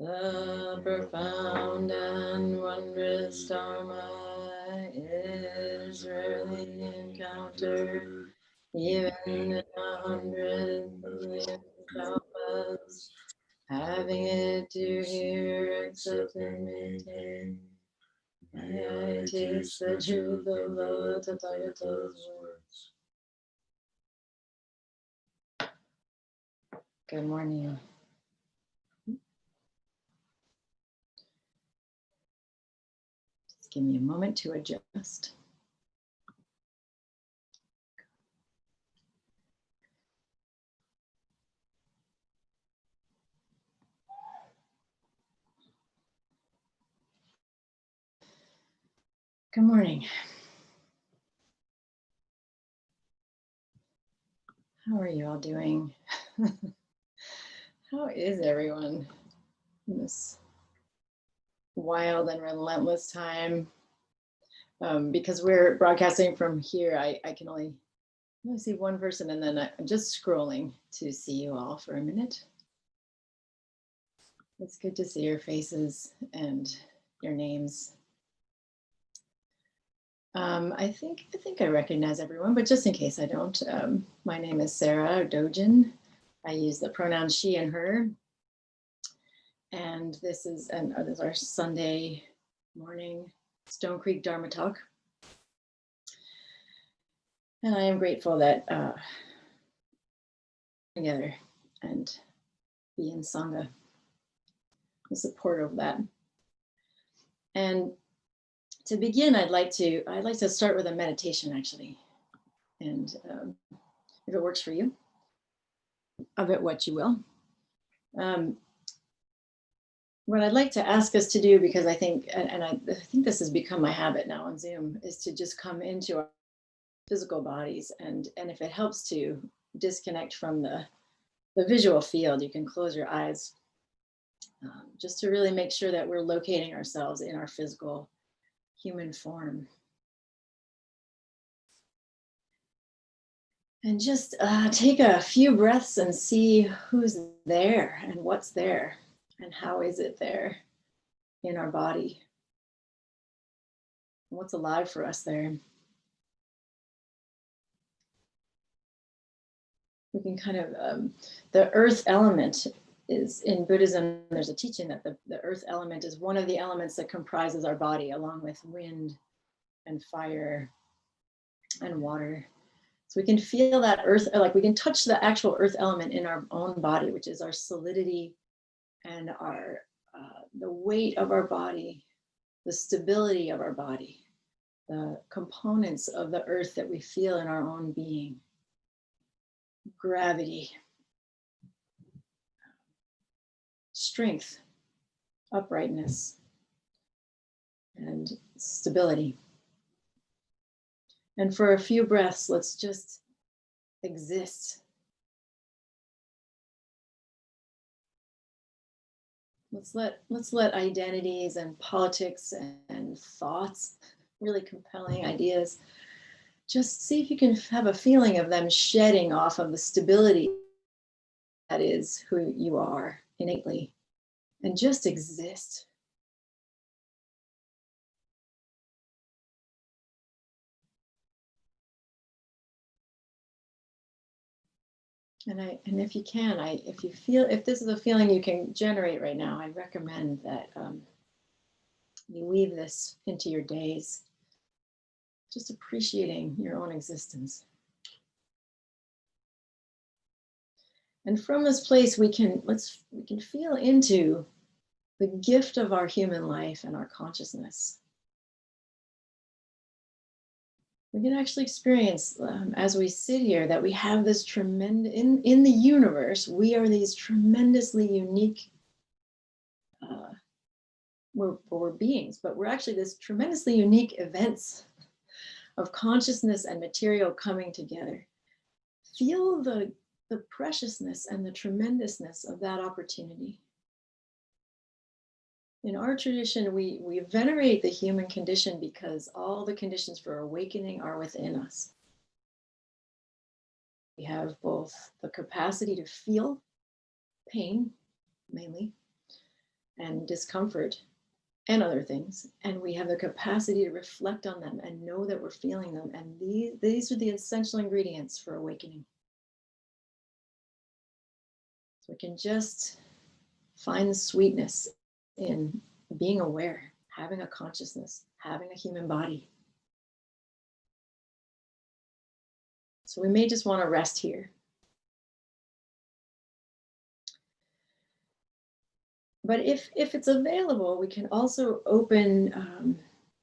The profound and wondrous Dharma is rarely encountered, even in 100 billion kalpas. Having it to hear, accept, and maintain. May I taste the truth of the Tathagata's words. Good morning. Just give me a moment to adjust. Good morning. How are you all doing? How is everyone in this wild and relentless time? Because we're broadcasting from here, I can only see one person, and then I'm just scrolling to see you all for a minute. It's good to see your faces and your names. I think I recognize everyone, but just in case I don't, my name is Sarah Dojin. I use the pronouns she and her. And this is our Sunday morning Stone Creek Dharma Talk. And I am grateful that together and be in Sangha, the support of that. And to begin, I'd like to start with a meditation, actually. And if it works for you, of it what you will. What I'd like to ask us to do, because I think this has become my habit now on Zoom, is to just come into our physical bodies, and if it helps to disconnect from the visual field, you can close your eyes, just to really make sure that we're locating ourselves in our physical human form. And just take a few breaths and see who's there and what's there and how is it there in our body. What's alive for us there. We can kind of, the earth element is, in Buddhism, there's a teaching that the earth element is one of the elements that comprises our body, along with wind and fire and water. So we can feel that earth, like we can touch the actual earth element in our own body, which is our solidity and our the weight of our body, the stability of our body, the components of the earth that we feel in our own being. Gravity, strength, uprightness, and stability. And for a few breaths, let's just exist. Let's let identities and politics and thoughts, really compelling ideas, just see if you can have a feeling of them shedding off of the stability that is who you are innately, and just exist. And if you can, if this is a feeling you can generate right now, I recommend that you weave this into your days, just appreciating your own existence. And from this place, we can feel into the gift of our human life and our consciousness. We can actually experience, as we sit here, that we have this tremendous, in the universe, we are these tremendously unique, we're beings, but we're actually this tremendously unique events of consciousness and material coming together. Feel the preciousness and the tremendousness of that opportunity. In our tradition, we venerate the human condition because all the conditions for awakening are within us. We have both the capacity to feel pain, mainly, and discomfort and other things. And we have the capacity to reflect on them and know that we're feeling them. And these are the essential ingredients for awakening. So we can just find the sweetness in being aware, having a consciousness, having a human body. So we may just want to rest here. But if it's available, we can also open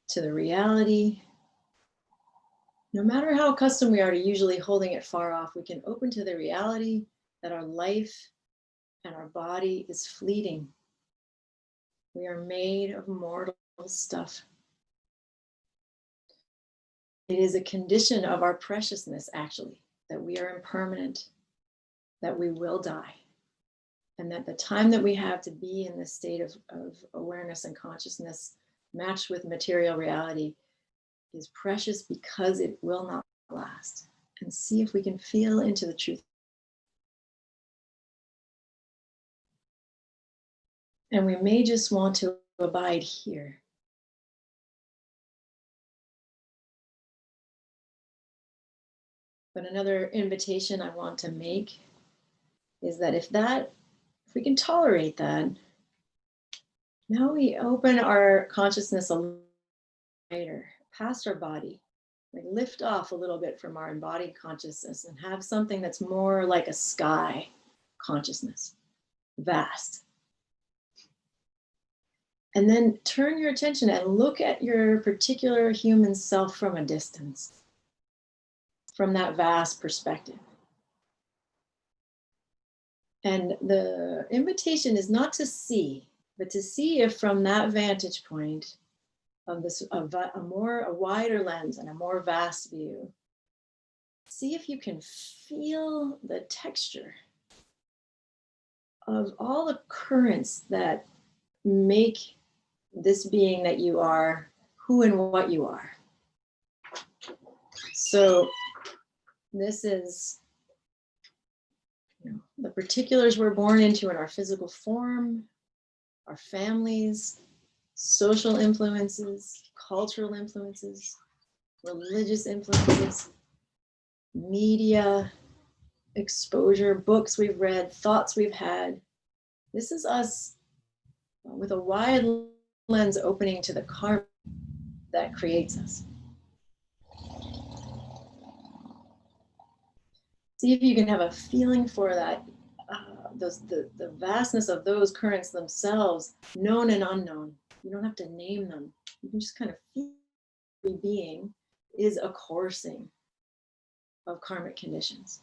to the reality. No matter how accustomed we are to usually holding it far off, we can open to the reality that our life and our body is fleeting. We are made of mortal stuff. It is a condition of our preciousness, actually, that we are impermanent, that we will die, and that the time that we have to be in this state of awareness and consciousness matched with material reality is precious because it will not last. And see if we can feel into the truth. And we may just want to abide here. But another invitation I want to make is that if we can tolerate that, now we open our consciousness a little wider, past our body. We lift off a little bit from our embodied consciousness and have something that's more like a sky consciousness, vast. And then turn your attention and look at your particular human self from a distance, from that vast perspective. And the invitation is not to see, but to see if from that vantage point of this, a wider lens and a more vast view, see if you can feel the texture of all the currents that make this being that you are who and what you are. So this is, the particulars we're born into in our physical form, our families, social influences, cultural influences, religious influences, media, exposure, books we've read, thoughts we've had. This is us with a wide lens opening to the karma that creates us. See if you can have a feeling for that, the vastness of those currents themselves, known and unknown. You don't have to name them. You can just kind of feel every being is a coursing of karmic conditions.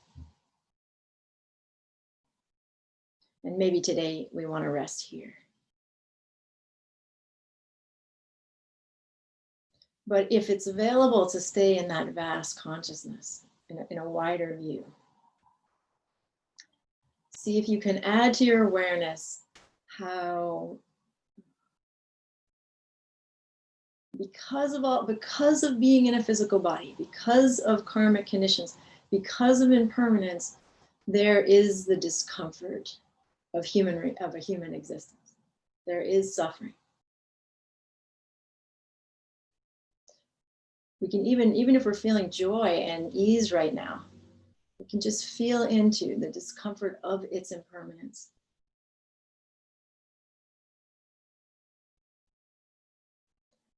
And maybe today we want to rest here. But if it's available to stay in that vast consciousness, in a wider view, see if you can add to your awareness how, because of being in a physical body, because of karmic conditions, because of impermanence, there is the discomfort of a human existence. There is suffering. We can even if we're feeling joy and ease right now, we can just feel into the discomfort of its impermanence.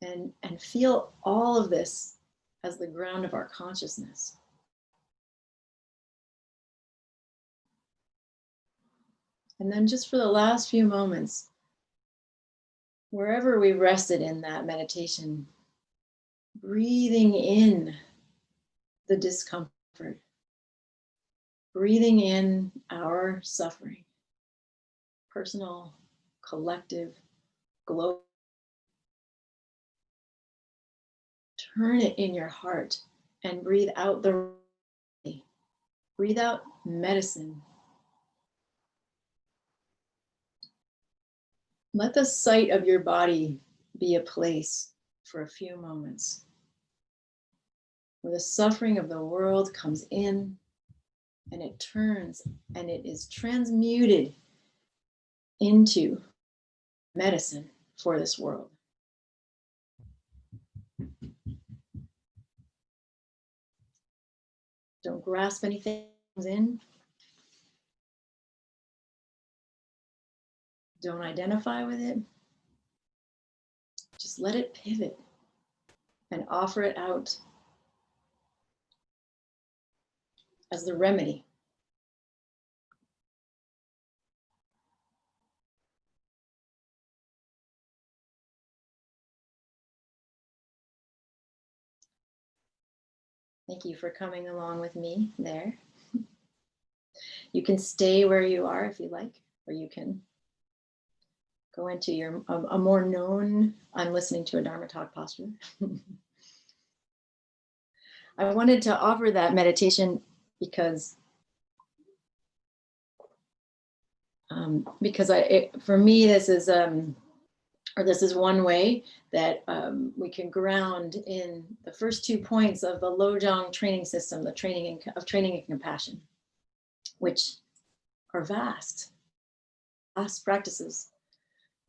And feel all of this as the ground of our consciousness. And then just for the last few moments, wherever we rested in that meditation, breathing in the discomfort, breathing in our suffering, personal, collective, global. Turn it in your heart and breathe out breathe out medicine. Let the sight of your body be a place for a few moments where the suffering of the world comes in and it turns and it is transmuted into medicine for this world. Don't grasp anything in. Don't identify with it. Just let it pivot and offer it out as the remedy. Thank you for coming along with me there. You can stay where you are if you like, or you can go into a more known, I'm listening to a Dharma talk posture. I wanted to offer that meditation because for me, this is one way that we can ground in the first 2 points of the Dojin training system, the training and compassion, which are vast practices.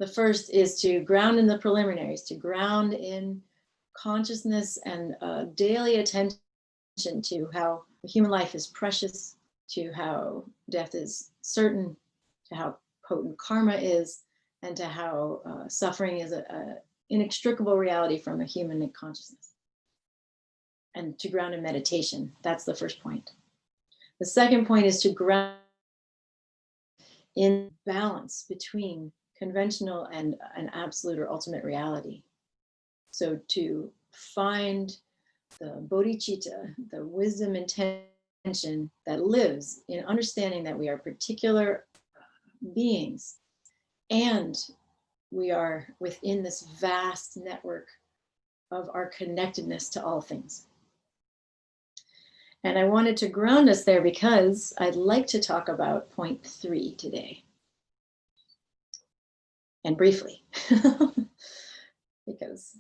The first is to ground in the preliminaries, to ground in consciousness and daily attention to how the human life is precious, to how death is certain, to how potent karma is, and to how suffering is an inextricable reality from a human consciousness. And to ground in meditation. That's the first point. The second point is to ground in balance between conventional and an absolute or ultimate reality. So to find the bodhicitta, the wisdom intention that lives in understanding that we are particular beings and we are within this vast network of our connectedness to all things. And I wanted to ground us there because I'd like to talk about point 3 today. And briefly, because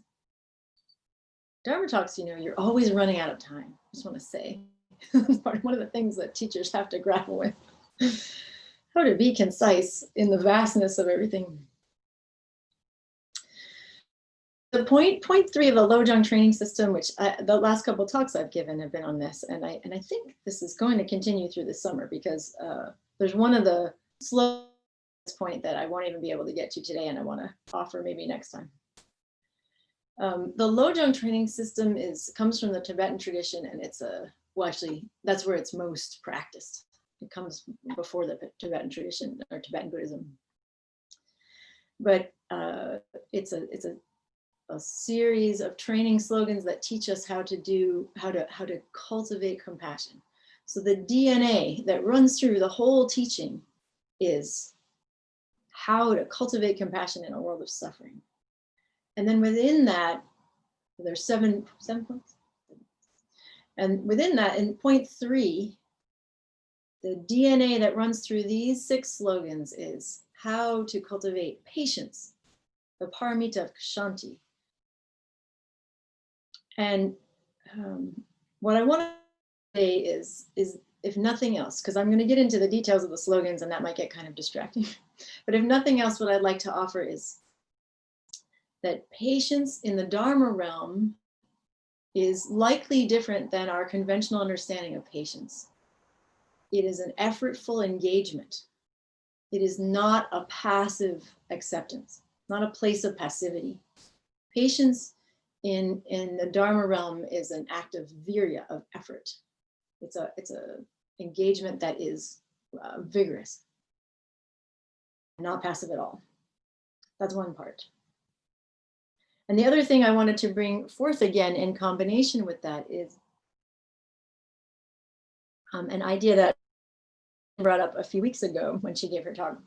Dharma talks, you're always running out of time. I just want to say, one of the things that teachers have to grapple with, how to be concise in the vastness of everything. The point 3 of the Dojin training system, which the last couple of talks I've given have been on this, and I think this is going to continue through the summer because there's one of the slow point that I won't even be able to get to today, and I want to offer maybe next time. The Dojin training system comes from the Tibetan tradition, and actually that's where it's most practiced. It comes before the Tibetan tradition or Tibetan Buddhism, but it's a series of training slogans that teach us how to cultivate compassion. So the DNA that runs through the whole teaching is how to cultivate compassion in a world of suffering. And then within that, there's seven points. And within that, in point 3, the DNA that runs through these 6 slogans is how to cultivate patience, the paramita of Shanti. And what I want to say is if nothing else, because I'm going to get into the details of the slogans and that might get kind of distracting, but if nothing else, what I'd like to offer is that patience in the Dharma realm is likely different than our conventional understanding of patience. It is an effortful engagement. It is not a passive acceptance, not a place of passivity. Patience in the Dharma realm is an act of virya, of effort. It's a engagement that is vigorous, not passive at all. That's one part. And the other thing I wanted to bring forth again in combination with that is an idea that I brought up a few weeks ago when she gave her talk,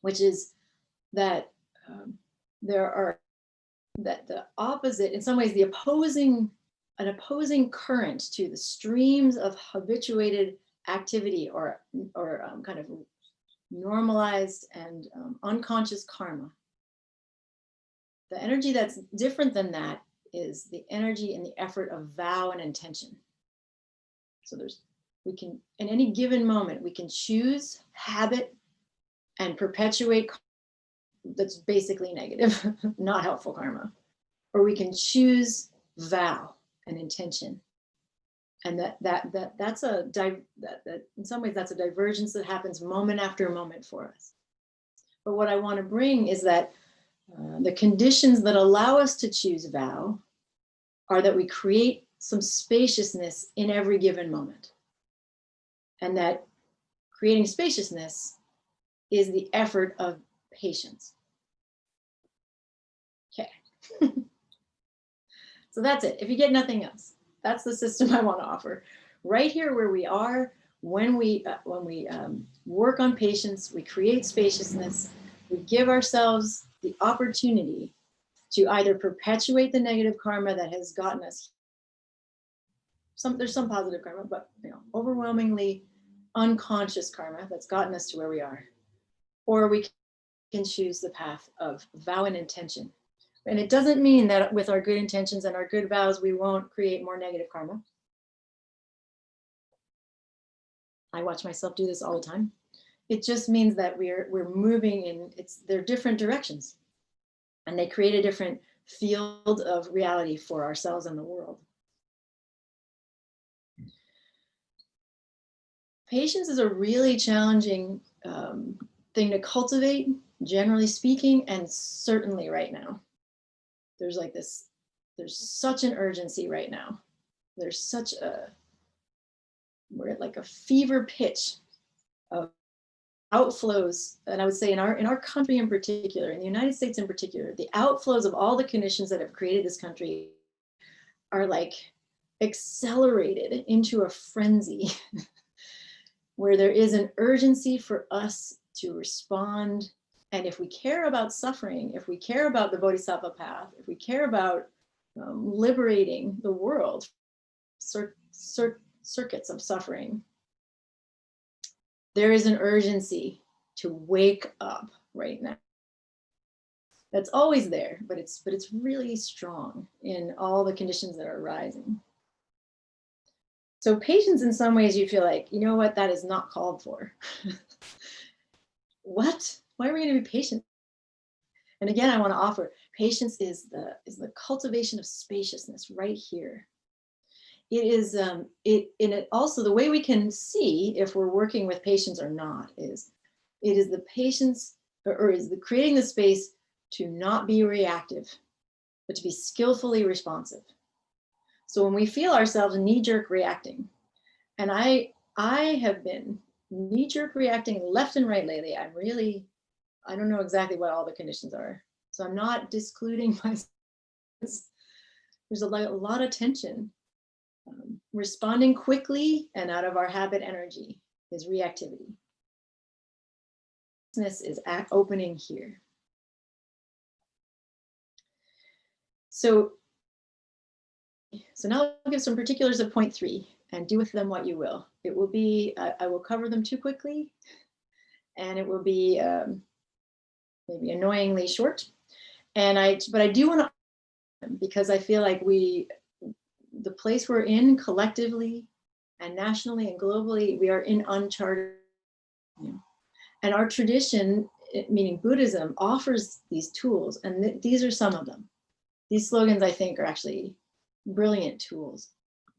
which is that that the opposite, in some ways, an opposing current to the streams of habituated activity or kind of normalized and unconscious karma. The energy that's different than that is the energy and the effort of vow and intention. So we can, in any given moment, we can choose habit and perpetuate that's basically negative, not helpful karma. Or we can choose vow and intention. And that's in some ways that's a divergence that happens moment after moment for us. But what I want to bring is that the conditions that allow us to choose vow are that we create some spaciousness in every given moment. And that creating spaciousness is the effort of patience. Okay. So that's it. If you get nothing else, that's the system I want to offer. Right here where we are, when we work on patience, we create spaciousness, we give ourselves the opportunity to either perpetuate the negative karma that has gotten us, there's some positive karma, but overwhelmingly unconscious karma that's gotten us to where we are, or we can choose the path of vow and intention. And it doesn't mean that with our good intentions and our good vows, we won't create more negative karma. I watch myself do this all the time. It just means that we're moving in, they're different directions, and they create a different field of reality for ourselves and the world. Patience is a really challenging thing to cultivate, generally speaking, and certainly right now. There's such an urgency right now. We're at like a fever pitch of outflows. And I would say in our country in particular, in the United States in particular, the outflows of all the conditions that have created this country are like accelerated into a frenzy where there is an urgency for us to respond. And if we care about suffering, if we care about the Bodhisattva path, if we care about liberating the world, circuits of suffering, there is an urgency to wake up right now. That's always there, but it's really strong in all the conditions that are arising. So patience, in some ways, you feel like, you know what, that is not called for. What? Why are we going to be patient? And again, I want to offer patience is the cultivation of spaciousness right here. It is it also, the way we can see if we're working with patience or not is it is the patience or is the creating the space to not be reactive, but to be skillfully responsive. So when we feel ourselves knee-jerk reacting, and I have been knee-jerk reacting left and right lately. I don't know exactly what all the conditions are. So I'm not discluding myself. There's a lot of tension. Responding quickly and out of our habit energy is reactivity. This is opening here. So now I'll give some particulars of point 3 and do with them what you will. It will be, I will cover them too quickly, and it will be maybe annoyingly short. But I do want to, because I feel like the place we're in collectively and nationally and globally, we are in uncharted. And our tradition, meaning Buddhism, offers these tools, and these are some of them. These slogans, I think, are actually brilliant tools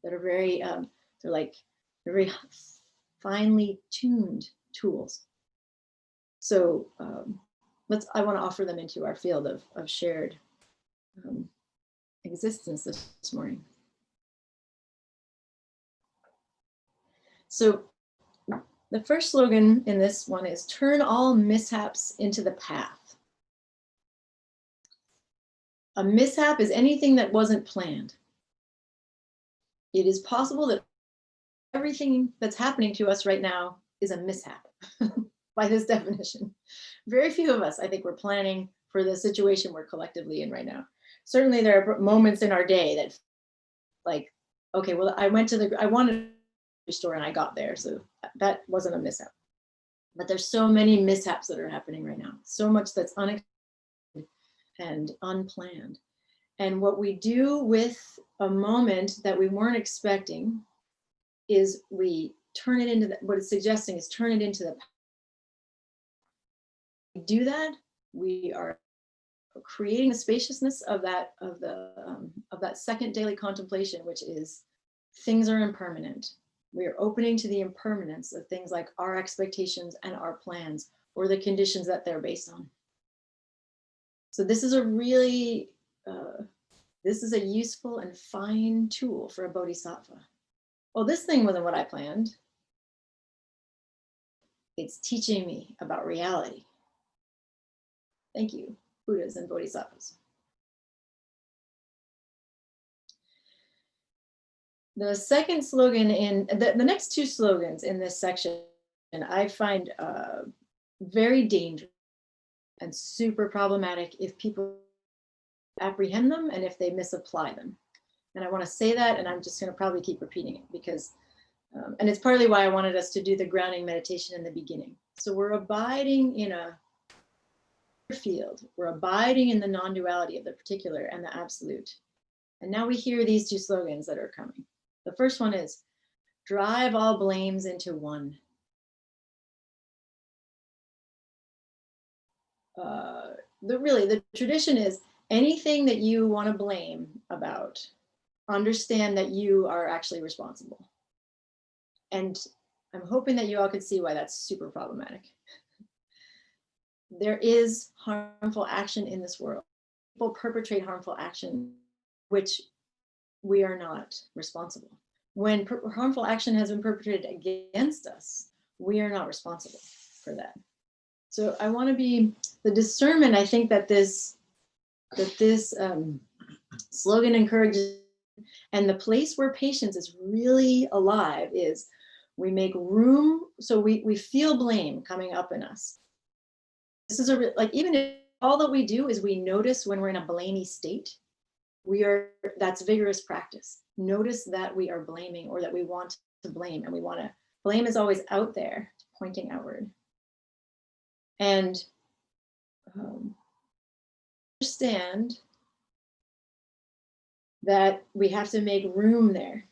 that are very, they're very finely tuned tools. So I want to offer them into our field of shared existence this morning. So the first slogan in this one is turn all mishaps into the path. A mishap is anything that wasn't planned. It is possible that everything that's happening to us right now is a mishap by this definition. Very few of us, I think, were planning for the situation we're collectively in right now. Certainly there are moments in our day that like, okay, well, I wanted a store and I got there. So that wasn't a mishap. But there's so many mishaps that are happening right now. So much that's unexpected and unplanned. And what we do with a moment that we weren't expecting is we turn it into what it's suggesting is turn it into the. We do that We are creating the spaciousness of that second daily contemplation, which is things are impermanent. We are opening to the impermanence of things like our expectations and our plans, or the conditions that they're based on. So this is a really, this is a useful and fine tool for a bodhisattva. Well, this thing wasn't what I planned. It's teaching me about reality. Thank you, Buddhas and Bodhisattvas. The second slogan in the next two slogans in this section, I find very dangerous and super problematic if people apprehend them and if they misapply them. And I want to say that, and I'm just going to probably keep repeating it because, and it's partly why I wanted us to do the grounding meditation in the beginning. So we're abiding in a field. We're abiding in the non-duality of the particular and the absolute. And now we hear these two slogans that are coming. The first one is, drive all blames into one. The tradition is anything that you want to blame about, understand that you are actually responsible. And I'm hoping that you all could see why that's super problematic. There is harmful action in this world. People perpetrate harmful action, which we are not responsible. When harmful action has been perpetrated against us, we are not responsible for that. So I want to be the discernment. I think that this slogan encourages, and the place where patience is really alive is we make room. So we feel blame coming up in us. This is even if all that we do is we notice when we're in a blamey state, that's vigorous practice. Notice that we are blaming or that we want to blame, and blame is always out there, pointing outward. And understand that we have to make room there.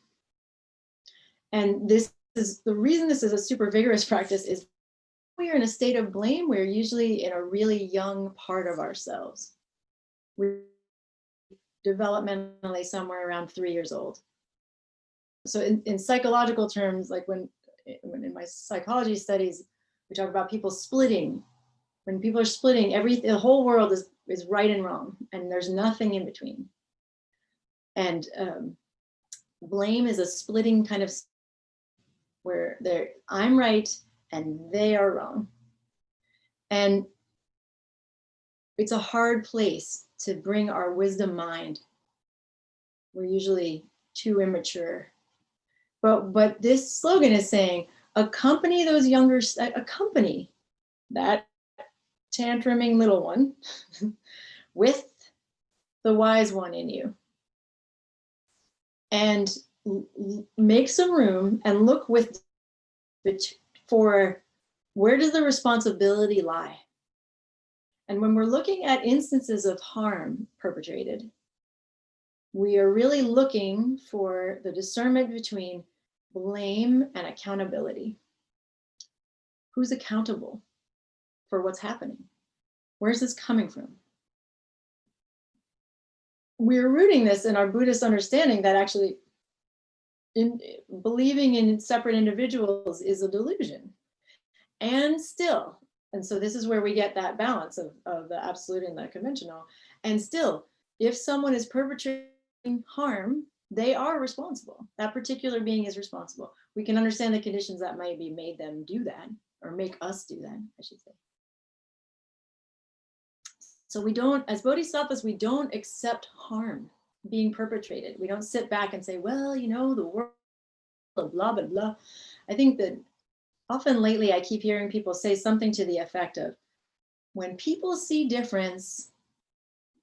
And this is the reason this is a super vigorous practice is we are in a state of blame. We're usually in a really young part of ourselves. We're developmentally somewhere around 3 years old. So in psychological terms, like when in my psychology studies, we talk about people splitting. When people are splitting, the whole world is right and wrong, and there's nothing in between. And blame is a splitting kind of where I'm right and they are wrong. And it's a hard place to bring our wisdom mind. We're usually too immature. But this slogan is saying, accompany those younger, accompany that tantruming little one with the wise one in you. And make some room and look for where does the responsibility lie? And when we're looking at instances of harm perpetrated, we are really looking for the discernment between blame and accountability. Who's accountable for what's happening? Where's this coming from? We're rooting this in our Buddhist understanding that actually believing in separate individuals is a delusion. And so this is where we get that balance of the absolute and the conventional. And still, if someone is perpetrating harm, they are responsible. That particular being is responsible. We can understand the conditions that might be made them do that, or make us do that, I should say. So we don't, as bodhisattvas, we don't accept harm being perpetrated. We don't sit back and say, well, the world, blah, blah, blah. I think that often lately I keep hearing people say something to the effect of, when people see difference,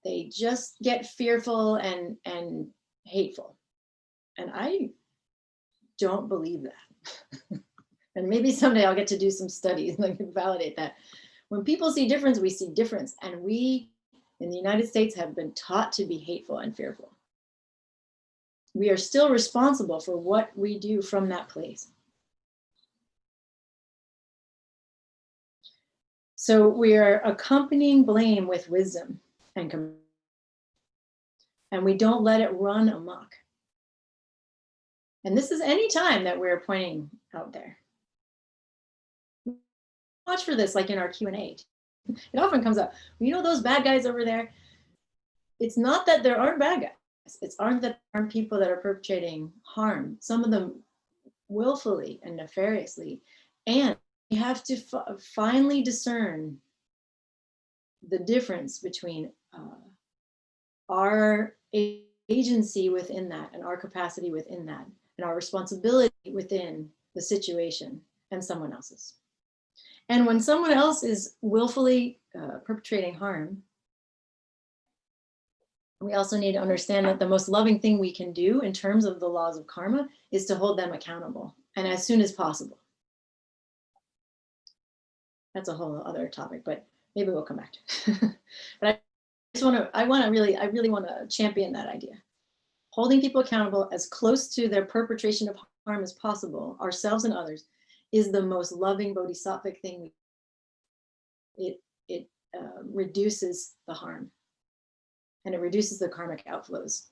they just get fearful and hateful. And I don't believe that. And maybe someday I'll get to do some studies and validate that. When people see difference, we see difference. And we in the United States have been taught to be hateful and fearful. We are still responsible for what we do from that place. So we are accompanying blame with wisdom and we don't let it run amok. And this is any time that we're pointing out there. Watch for this, like in our Q&A. It often comes up, you know, those bad guys over there. It's not that there aren't bad guys. It's aren't that there aren't people that are perpetrating harm. Some of them willfully and nefariously. And you have to finally discern the difference between our agency within that and our capacity within that and our responsibility within the situation and someone else's. And when someone else is willfully perpetrating harm, we also need to understand that the most loving thing we can do in terms of the laws of karma is to hold them accountable, and as soon as possible. That's a whole other topic, but maybe we'll come back to. But I really want to champion that idea. Holding people accountable as close to their perpetration of harm as possible, ourselves and others, is the most loving bodhisattvic thing. It reduces the harm and it reduces the karmic outflows.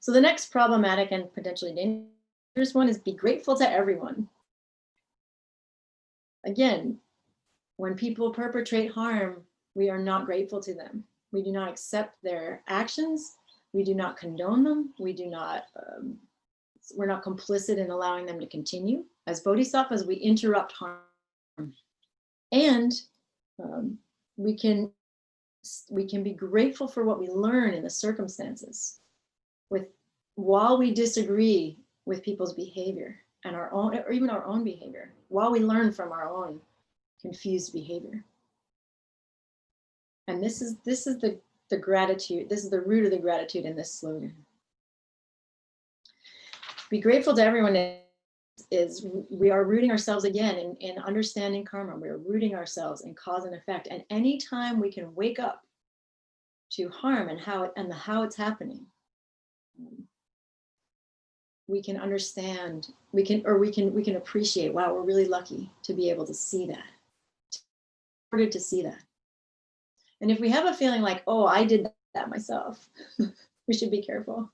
So the next problematic and potentially dangerous one is be grateful to everyone. Again, when people perpetrate harm, we are not grateful to them. We do not accept their actions. We do not condone them. We do not, we're not complicit in allowing them to continue. As bodhisattvas, we interrupt harm. And we can be grateful for what we learn in the circumstances while we disagree with people's behavior and our own, or even our own behavior, while we learn from our own confused behavior. And this is the gratitude, this is the root of the gratitude in this slogan. Be grateful to everyone is we are rooting ourselves again in understanding karma. We are rooting ourselves in cause and effect. And anytime we can wake up to harm and how it's happening, we can understand, we can appreciate, wow, we're really lucky to be able to see that, to see that. And if we have a feeling like, oh, I did that myself, we should be careful.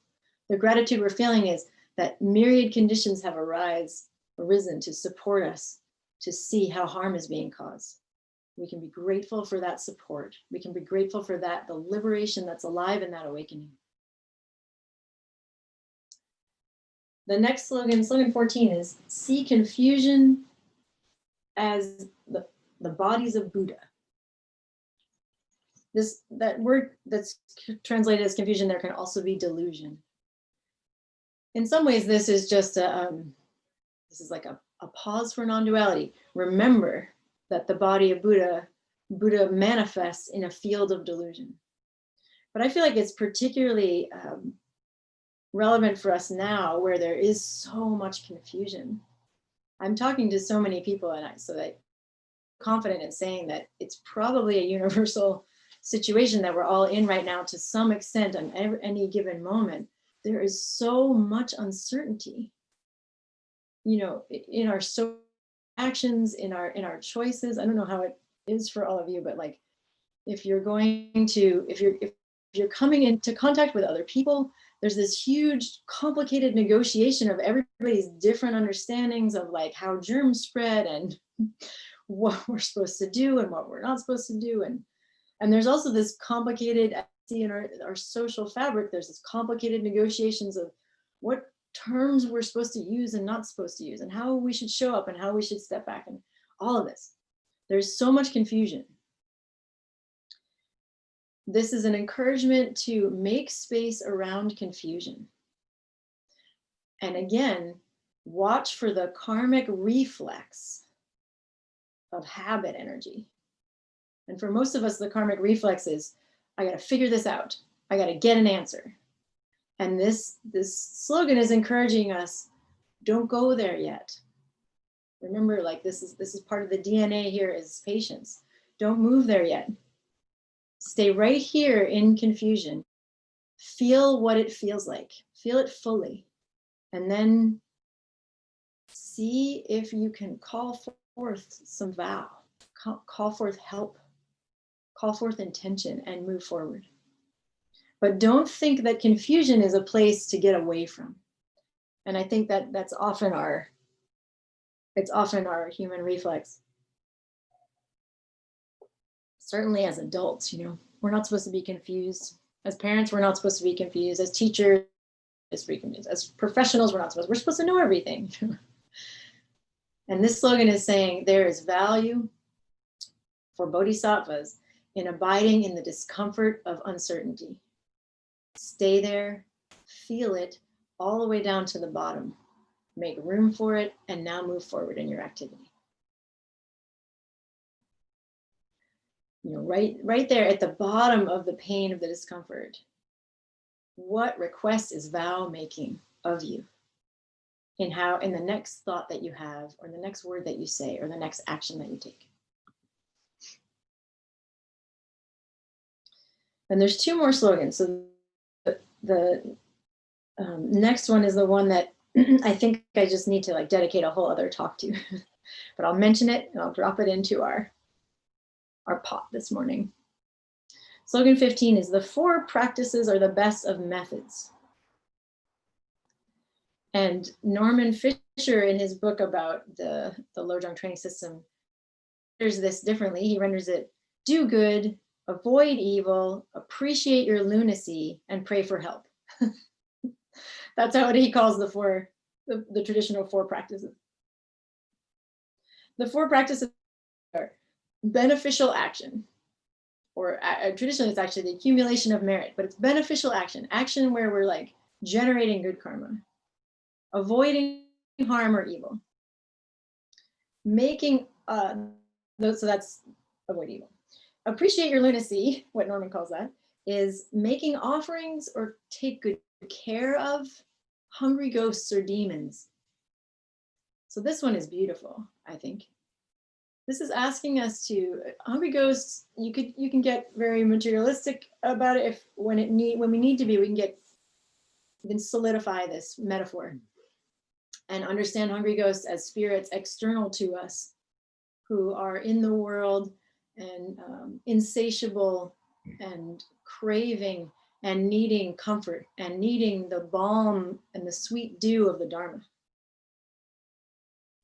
The gratitude we're feeling is that myriad conditions have arisen to support us to see how harm is being caused. We can be grateful for that support. We can be grateful for that, the liberation that's alive in that awakening. The next slogan, slogan 14, is see confusion as the bodies of Buddha. That word that's translated as confusion there can also be delusion. In some ways, this is just this is like a pause for non-duality. Remember that the body of Buddha manifests in a field of delusion. But I feel like it's particularly relevant for us now, where there is so much confusion. I'm talking to so many people, and so that I'm confident in saying that it's probably a universal situation that we're all in right now to some extent on any given moment. There is so much uncertainty, you know, in our social actions, in our choices. I don't know how it is for all of you, but like, if you're coming into contact with other people, there's this huge complicated negotiation of everybody's different understandings of like how germs spread and what we're supposed to do and what we're not supposed to do. And there's also this complicated, in our social fabric, there's this complicated negotiations of what terms we're supposed to use and not supposed to use, and how we should show up and how we should step back, and all of this. There's so much confusion. This is an encouragement to make space around confusion. And again, watch for the karmic reflex of habit energy. And for most of us, the karmic reflex is, I got to figure this out. I got to get an answer. And this slogan is encouraging us, don't go there yet. Remember, like this is part of the DNA here is patience. Don't move there yet. Stay right here in confusion. Feel what it feels like. Feel it fully. And then see if you can call forth some vow. call forth help, call forth intention, and move forward. But don't think that confusion is a place to get away from. And I think that that's often our human reflex. Certainly as adults, we're not supposed to be confused. As parents, we're not supposed to be confused. As teachers, as professionals, we're supposed to know everything. And this slogan is saying there is value for bodhisattvas in abiding in the discomfort of uncertainty. Stay there, feel it all the way down to the bottom. Make room for it, and now move forward in your activity. Right there at the bottom of the pain of the discomfort, what request is vow making of you in the next thought that you have, or the next word that you say, or the next action that you take? And there's two more slogans. So the next one is the one that I think I just need to dedicate a whole other talk to, but I'll mention it and I'll drop it into our pot this morning. Slogan 15 is the 4 practices are the best of methods. And Norman Fisher, in his book about the Lojong training system, renders this differently. He renders it: do good, avoid evil, appreciate your lunacy, and pray for help. That's how he calls the traditional 4 practices. The 4 practices are beneficial action, or traditionally it's actually the accumulation of merit, but it's beneficial action where we're generating good karma, avoiding harm or evil, making, so that's avoid evil. Appreciate your lunacy, what Norman calls that, is making offerings or take good care of hungry ghosts or demons. So this one is beautiful, I think. This is asking us to, hungry ghosts, you can get very materialistic about it when we need to be, we can solidify this metaphor and understand hungry ghosts as spirits external to us who are in the world and insatiable and craving and needing comfort and needing the balm and the sweet dew of the Dharma.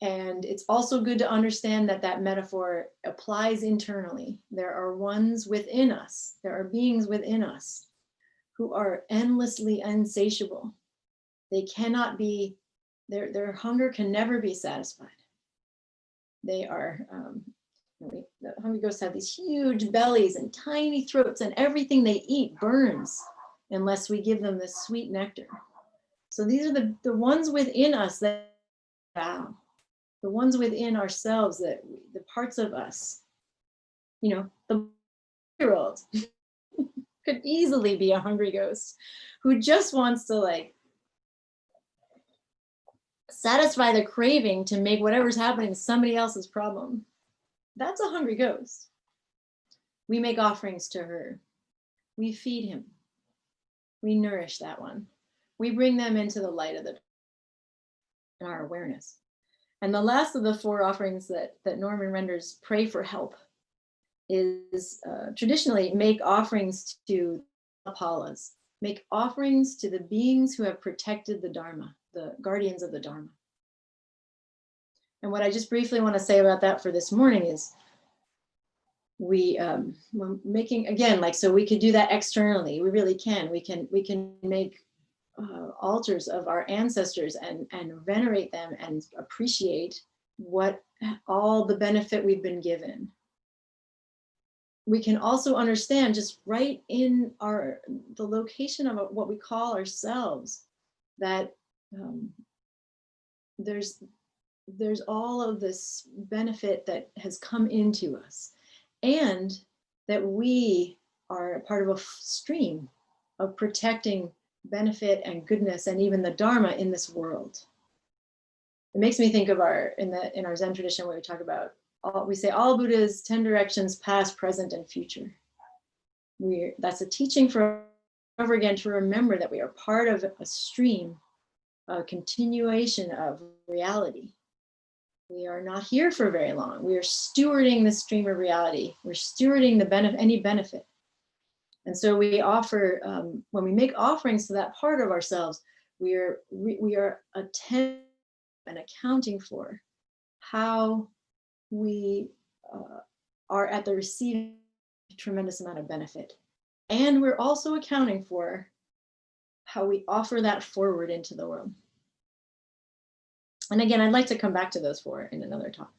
And it's also good to understand that metaphor applies internally. There are ones within us, there are beings within us who are endlessly insatiable. They cannot be, their hunger can never be satisfied. They are, the hungry ghosts have these huge bellies and tiny throats, and everything they eat burns unless we give them this sweet nectar. So these are the ones within us that vow. The ones within ourselves, the parts of us, the 4-year-old could easily be a hungry ghost who just wants to satisfy the craving to make whatever's happening somebody else's problem. That's a hungry ghost. We make offerings to her. We feed him. We nourish that one. We bring them into the light of our awareness. And the last of the 4 offerings that Norman renders, pray for help, is traditionally make offerings to Apalas, make offerings to the beings who have protected the Dharma, the guardians of the Dharma. And what I just briefly want to say about that for this morning is we're making, again, so we could do that externally. We really can. We can make altars of our ancestors and venerate them and appreciate all the benefit we've been given. We can also understand just right in the location of what we call ourselves, that there's all of this benefit that has come into us, and that we are a part of a stream of protecting benefit and goodness and even the Dharma in this world. It makes me think of in our Zen tradition, where we talk about we say all Buddhas, 10 directions, past, present, and future. That's a teaching forever again to remember that we are part of a stream, a continuation of reality. We are not here for very long. We are stewarding the stream of reality. We're stewarding the benefit, any benefit. And so we offer, when we make offerings to that part of ourselves, we are attentive and accounting for how we are at the receiving a tremendous amount of benefit. And we're also accounting for how we offer that forward into the world. And again, I'd like to come back to those four in another talk.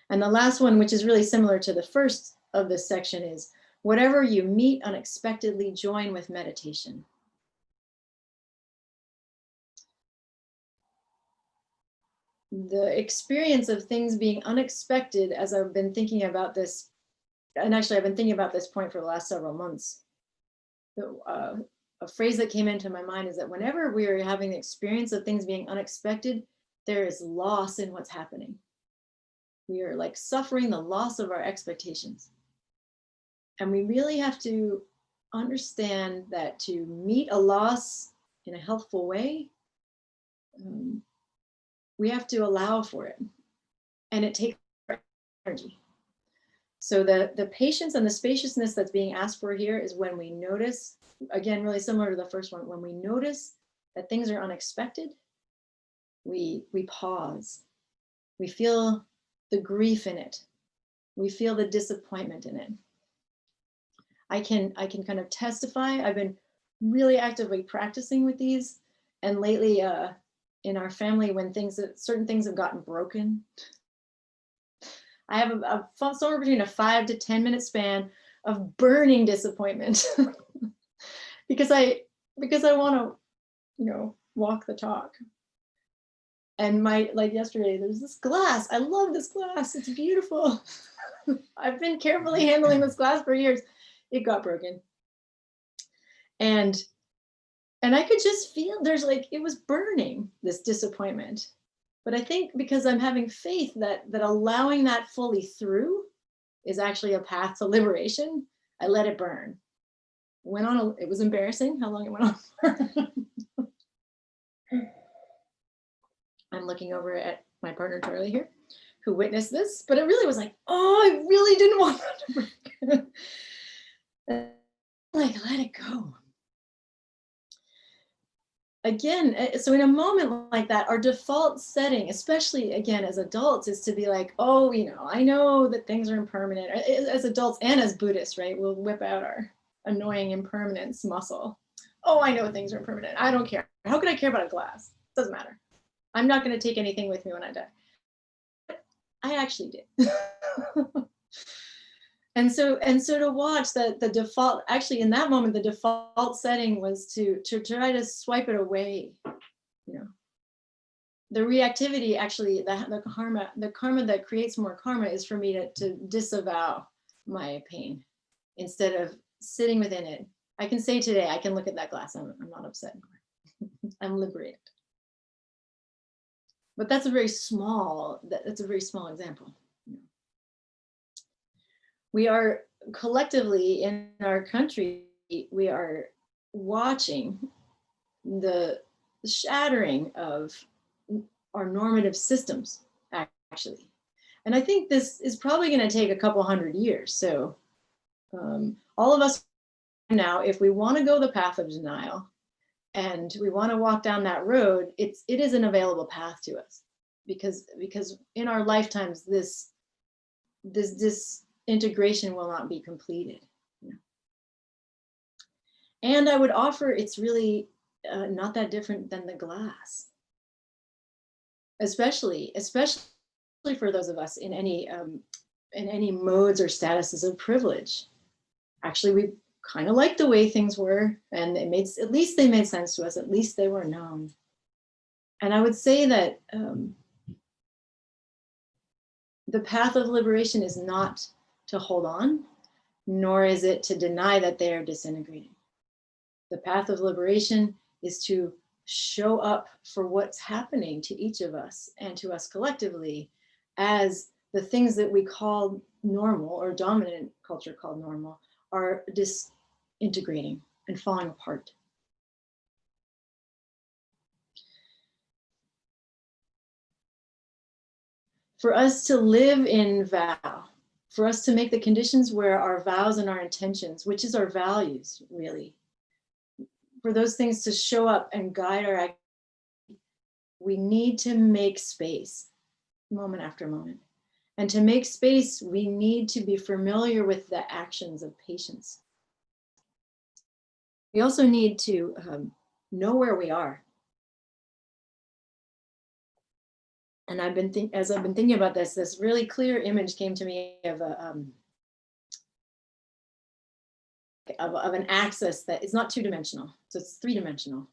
And the last one, which is really similar to the first of this section, is whatever you meet unexpectedly, join with meditation. The experience of things being unexpected, as I've been thinking about this, and actually I've been thinking about this point for the last several months. A phrase that came into my mind is that whenever we are having the experience of things being unexpected, there is loss in what's happening. We are like suffering the loss of our expectations. And we really have to understand that to meet a loss in a healthful way, we have to allow for it. And it takes energy. So the patience and the spaciousness that's being asked for here is when we notice, again, really similar to the first one, when we notice that things are unexpected, we pause. We feel the grief in it. We feel the disappointment in it. I can kind of testify. I've been really actively practicing with these. And lately in our family, when certain things have gotten broken, I have somewhere between a 5 to 10 minute span of burning disappointment because I want to, walk the talk. And like yesterday, there's this glass. I love this glass. It's beautiful. I've been carefully handling this glass for years. It got broken. And I could just feel it was burning, this disappointment. But I think because I'm having faith that allowing that fully through is actually a path to liberation, I let it burn. It was embarrassing how long it went on. I'm looking over at my partner Charlie here, who witnessed this, but it really was like, oh, I really didn't want that to break. Like, let it go. Again, so in a moment like that, our default setting, especially again as adults, is to be like, oh, I know that things are impermanent. As adults and as Buddhists, right? We'll whip out our annoying impermanence muscle. Oh, I know things are impermanent. I don't care. How could I care about a glass? Doesn't matter. I'm not going to take anything with me when I die. I actually did. And so to watch the default, actually in that moment, the default setting was to try to swipe it away. The reactivity, actually, the karma that creates more karma is for me to disavow my pain instead of sitting within it. I can say today, I can look at that glass. I'm not upset anymore. I'm liberated. But that's a very small example. We are collectively in our country, we are watching the shattering of our normative systems, actually. And I think this is probably going to take a couple hundred years. So all of us now, if we want to go the path of denial and we want to walk down that road, it is an available path to us, because in our lifetimes, this integration will not be completed. And I would offer, it's really not that different than the glass, especially for those of us in any modes or statuses of privilege. Actually, we kind of liked the way things were, and at least they made sense to us. At least they were known. And I would say that the path of liberation is not to hold on, nor is it to deny that they are disintegrating. The path of liberation is to show up for what's happening to each of us and to us collectively as the things that we call normal, or dominant culture called normal, are disintegrating and falling apart. for us to live in vow, for us to make the conditions where our vows and our intentions, which is our values really, for those things to show up and guide our actions, we need to make space moment after moment. And to make space, we need to be familiar with the actions of patience. We also need to know where we are. And as I've been thinking about this really clear image came to me of an axis that is not two-dimensional, so it's three-dimensional.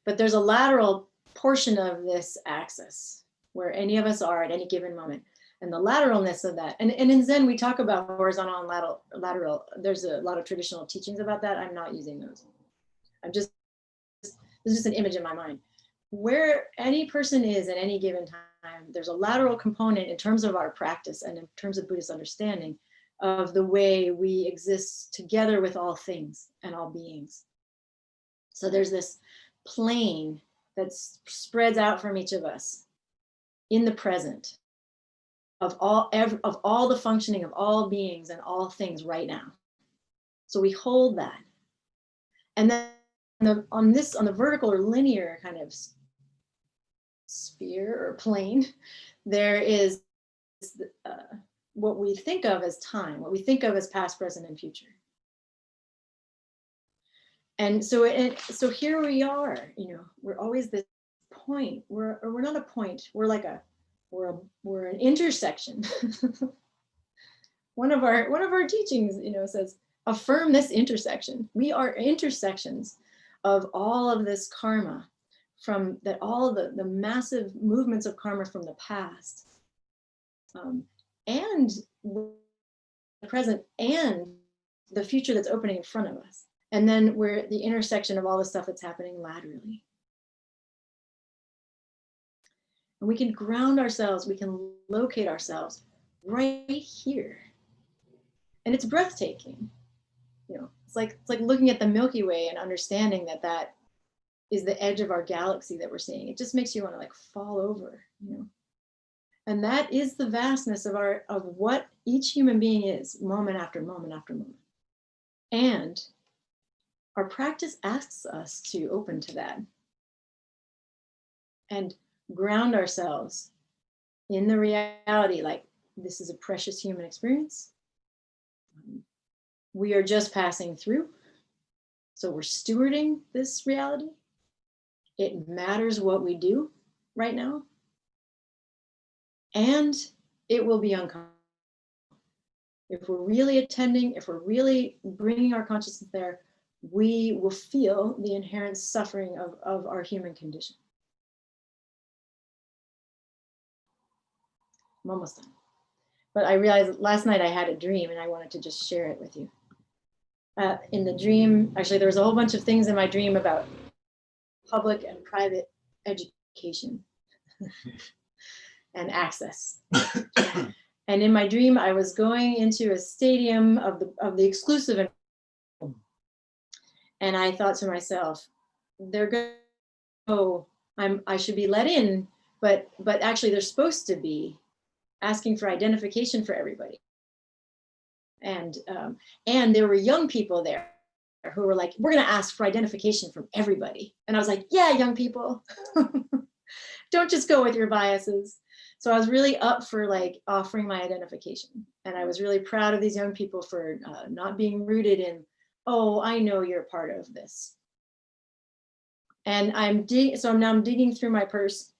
But there's a lateral portion of this axis where any of us are at any given moment. And the lateralness of that, and in Zen, we talk about horizontal and lateral. There's a lot of traditional teachings about that. I'm not using those. This is just an image in my mind. Where any person is at any given time, there's a lateral component in terms of our practice and in terms of Buddhist understanding of the way we exist together with all things and all beings. So there's this plane that spreads out from each of us in the present of all the functioning of all beings and all things right now. So we hold that. And then on the vertical or linear kind of sphere or plane, there is what we think of as time, what we think of as past, present, and future. And so here we are, we're always this point. We're not a point. We're like we're an intersection. One of our teachings, says, affirm this intersection. We are intersections of all of this karma, from that, all the massive movements of karma from the past, and the present, and the future that's opening in front of us. And then we're at the intersection of all the stuff that's happening laterally. And we can ground ourselves, we can locate ourselves right here. And it's breathtaking. It's like looking at the Milky Way and understanding that is the edge of our galaxy that we're seeing. It just makes you want to fall over, And that is the vastness of what each human being is, moment after moment after moment. And our practice asks us to open to that and ground ourselves in the reality, this is a precious human experience. We are just passing through. So we're stewarding this reality. It matters what we do right now. And it will be uncomfortable. If we're really attending, if we're really bringing our consciousness there, we will feel the inherent suffering of our human condition. I'm almost done. But I realized last night I had a dream and I wanted to just share it with you. In the dream, actually, there was a whole bunch of things in my dream about public and private education and access. And in my dream, I was going into a stadium of the exclusive, and I thought to myself, they're going to go, I should be let in, but actually they're supposed to be asking for identification for everybody. And there were young people there who were like, we're going to ask for identification from everybody. And I was like, yeah, young people, don't just go with your biases. So I was really up for offering my identification. And I was really proud of these young people for not being rooted in, oh, I know you're part of this. And I'm digging through my purse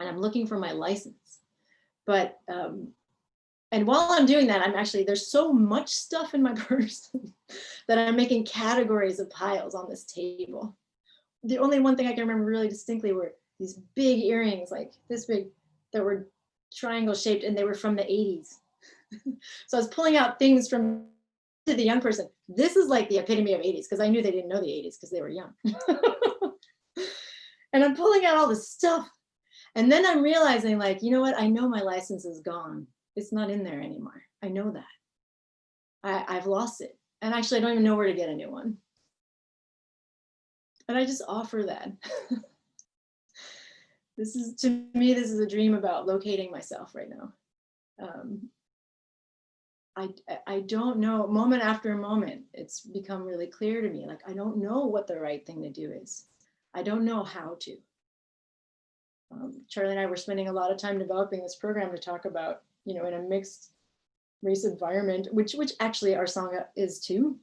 and I'm looking for my license. But, and while I'm doing that, there's so much stuff in my purse that I'm making categories of piles on this table. The only one thing I can remember really distinctly were these big earrings, like this big, that were triangle shaped, and they were from the 80s. So I was pulling out things to the young person. This is like the epitome of 80s, because I knew they didn't know the 80s because they were young. And I'm pulling out all this stuff. And then I'm realizing, you know what? I know my license is gone. It's not in there anymore. I know that. I've lost it. And actually, I don't even know where to get a new one. And I just offer that. to me, this is a dream about locating myself right now. I don't know, moment after moment, it's become really clear to me, like, I don't know what the right thing to do is. I don't know how to. Charlie and I were spending a lot of time developing this program to talk about, in a mixed race environment, which actually our song is too,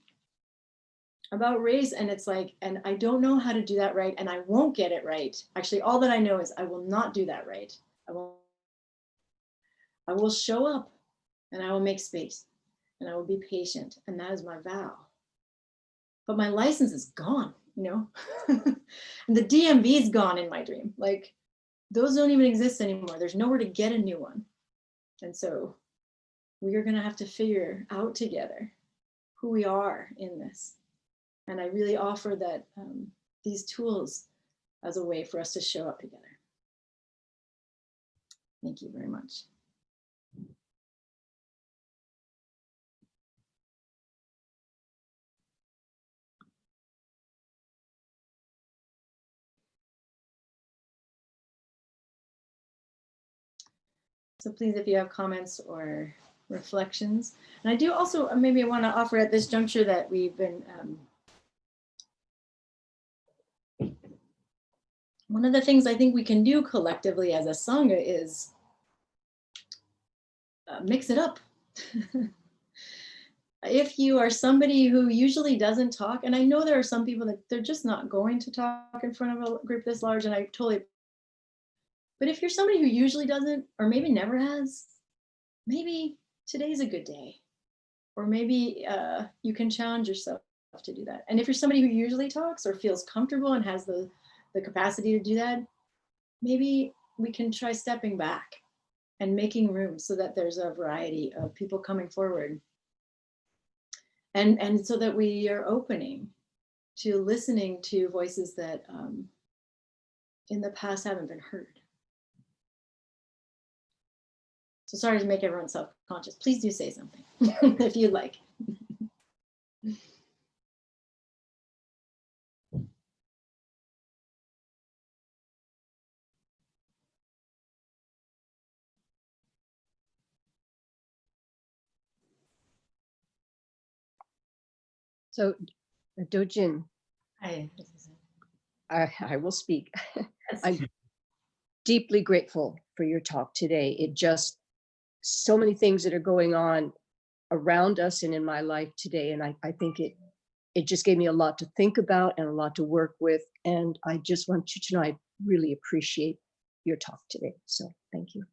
about race. And it's like, and I don't know how to do that right, and I won't get it right. Actually, all that I know is I will not do that right. I will show up, and I will make space, and I will be patient, and that is my vow. But my license is gone, and the DMV is gone in my dream. Like, those don't even exist anymore. There's nowhere to get a new one. And so we are going to have to figure out together who we are in this. And I really offer that these tools as a way for us to show up together. Thank you very much. So please, if you have comments or reflections. And I do also maybe I want to offer at this juncture that we've been, one of the things I think we can do collectively as a Sangha is mix it up. If you are somebody who usually doesn't talk, and I know there are some people that they're just not going to talk in front of a group this large, and I totally, but if you're somebody who usually doesn't, or maybe never has, maybe today's a good day. Or maybe you can challenge yourself to do that. And if you're somebody who usually talks or feels comfortable and has the capacity to do that, maybe we can try stepping back and making room so that there's a variety of people coming forward. And so that we are opening to listening to voices that in the past haven't been heard. So sorry to make everyone self-conscious. Please do say something if you'd like. So, Dojin, Hi. I will speak. I'm deeply grateful for your talk today. It just, so many things that are going on around us and in my life today. And I think it just gave me a lot to think about and a lot to work with. And I just want you to know, I really appreciate your talk today. So thank you.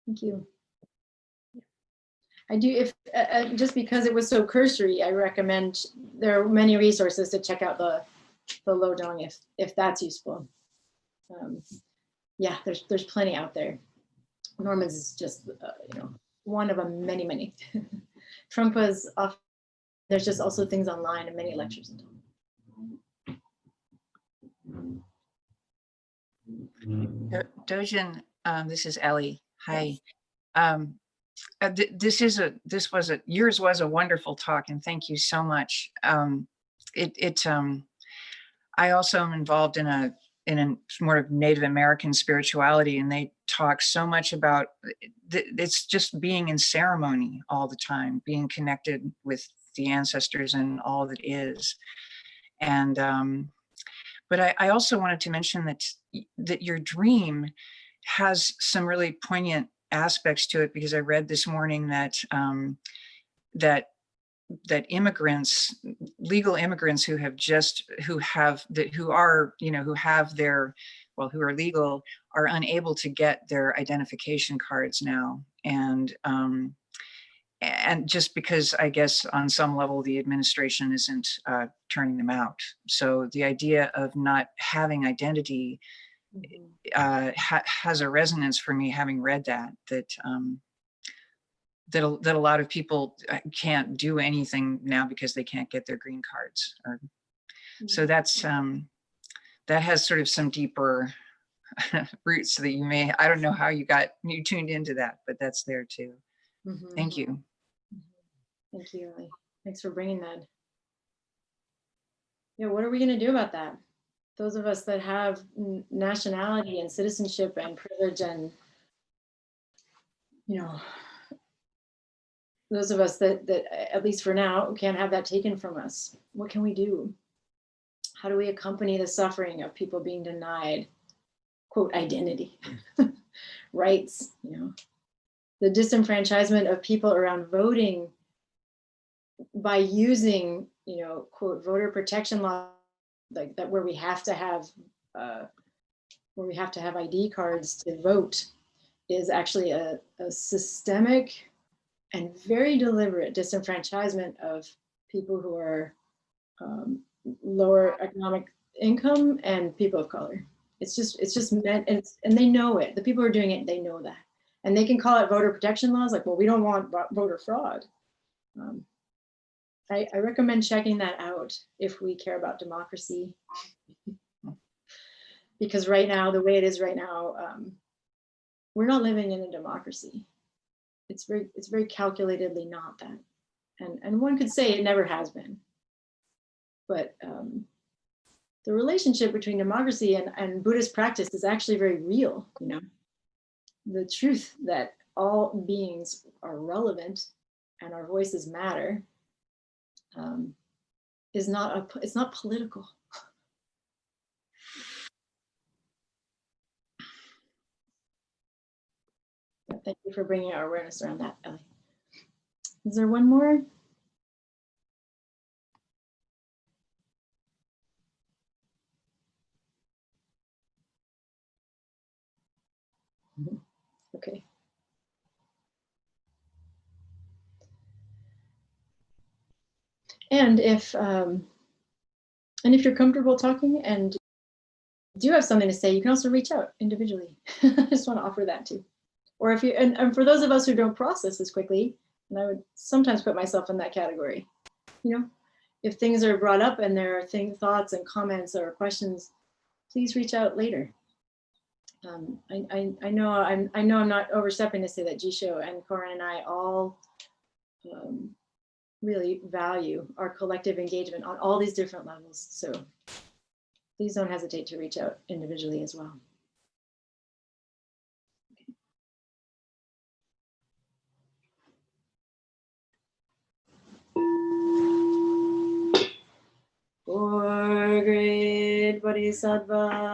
Thank you. I do, if just because it was so cursory, I recommend there are many resources to check out the Lodong if that's useful. Yeah, there's plenty out there. Norman's is just one of a many. Trungpa's off. There's just also things online and many lectures. Dojin, this is Ellie. Hi. Yours was a wonderful talk, and thank you so much. I also am involved in a more of Native American spirituality, and they talk so much about it's just being in ceremony all the time, being connected with the ancestors and all that is. And but I also wanted to mention that your dream has some really poignant aspects to it, because I read this morning that that immigrants, legal immigrants who are legal, are unable to get their identification cards now, and just because I guess on some level the administration isn't turning them out. So the idea of not having identity has a resonance for me, having read that a lot of people can't do anything now because they can't get their green cards. So that's that has sort of some deeper roots that I don't know how you tuned into that, but that's there too. Thank you. Thank you, Ellie. Thanks for bringing that. Yeah, what are we going to do about that? those of us that have nationality and citizenship and privilege, and those of us that at least for now can't have that taken from us, what can we do? How do we accompany the suffering of people being denied, quote, identity, rights, the disenfranchisement of people around voting by using, quote, voter protection law, like that, where we have to have ID cards to vote, is actually a systemic and very deliberate disenfranchisement of people who are lower economic income and people of color. It's just meant, and they know it. The people who are doing it, they know that. And they can call it voter protection laws, like, well, we don't want voter fraud. I recommend checking that out if we care about democracy. Because right now, the way it is right now, we're not living in a democracy. It's very calculatedly not that. And one could say it never has been. But the relationship between democracy and Buddhist practice is actually very real, The truth that all beings are relevant and our voices matter it's not political. Thank you for bringing our awareness around that, Ellie. Is there one more? Okay. And if you're comfortable talking and do have something to say, you can also reach out individually. I just want to offer that too. Or if you, and for those of us who don't process as quickly, and I would sometimes put myself in that category, if things are brought up and there are thoughts and comments or questions, please reach out later. I know I'm not overstepping to say that Jisho and Corin and I all really value our collective engagement on all these different levels. So please don't hesitate to reach out individually as well. For great Bodhisattva